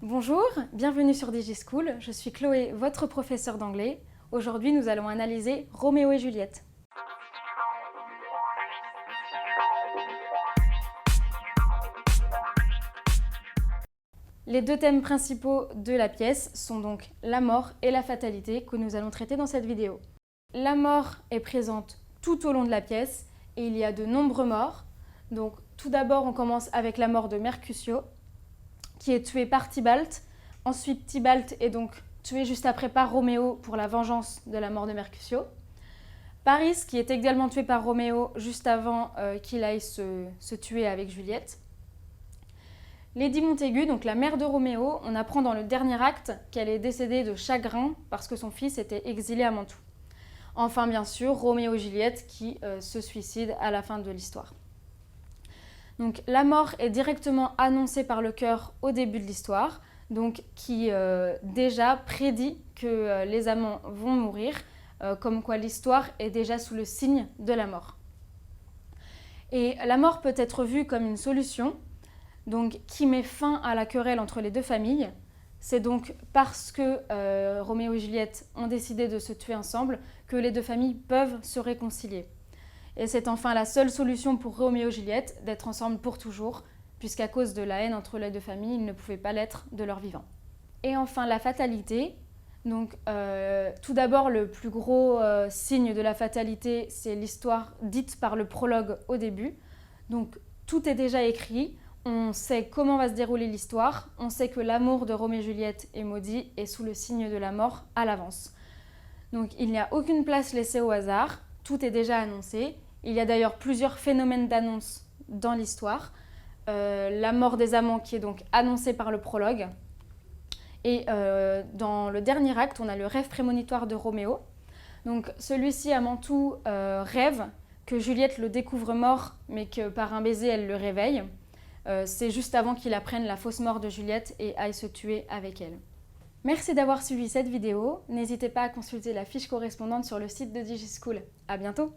Bonjour, bienvenue sur DigiSchool, je suis Chloé, votre professeure d'anglais. Aujourd'hui, nous allons analyser Roméo et Juliette. Les deux thèmes principaux de la pièce sont donc la mort et la fatalité que nous allons traiter dans cette vidéo. La mort est présente tout au long de la pièce et il y a de nombreux morts. Donc tout d'abord, on commence avec la mort de Mercutio, qui est tué par Tybalt. Ensuite, Tybalt est donc tué juste après par Roméo pour la vengeance de la mort de Mercutio. Paris, qui est également tué par Roméo juste avant qu'il aille se tuer avec Juliette. Lady Montaigu, donc la mère de Roméo, on apprend dans le dernier acte qu'elle est décédée de chagrin parce que son fils était exilé à Mantoue. Enfin, bien sûr, Roméo et Juliette qui se suicident à la fin de l'histoire. Donc, la mort est directement annoncée par le chœur au début de l'histoire, donc qui déjà prédit que les amants vont mourir, comme quoi l'histoire est déjà sous le signe de la mort. Et la mort peut être vue comme une solution, donc qui met fin à la querelle entre les deux familles. C'est donc parce que Roméo et Juliette ont décidé de se tuer ensemble que les deux familles peuvent se réconcilier. Et c'est enfin la seule solution pour Roméo et Juliette d'être ensemble pour toujours, puisqu'à cause de la haine entre les deux familles, ils ne pouvaient pas l'être de leur vivant. Et enfin la fatalité. Donc tout d'abord, le plus gros signe de la fatalité, c'est l'histoire dite par le prologue au début. Donc tout est déjà écrit. On sait comment va se dérouler l'histoire, on sait que l'amour de Roméo et Juliette est maudit et sous le signe de la mort à l'avance. Donc il n'y a aucune place laissée au hasard, tout est déjà annoncé. Il y a d'ailleurs plusieurs phénomènes d'annonce dans l'histoire. La mort des amants qui est donc annoncée par le prologue. Et dans le dernier acte, on a le rêve prémonitoire de Roméo. Donc celui-ci à Mantoue rêve que Juliette le découvre mort, mais que par un baiser elle le réveille. C'est juste avant qu'il apprenne la fausse mort de Juliette et aille se tuer avec elle. Merci d'avoir suivi cette vidéo. N'hésitez pas à consulter la fiche correspondante sur le site de DigiSchool. À bientôt!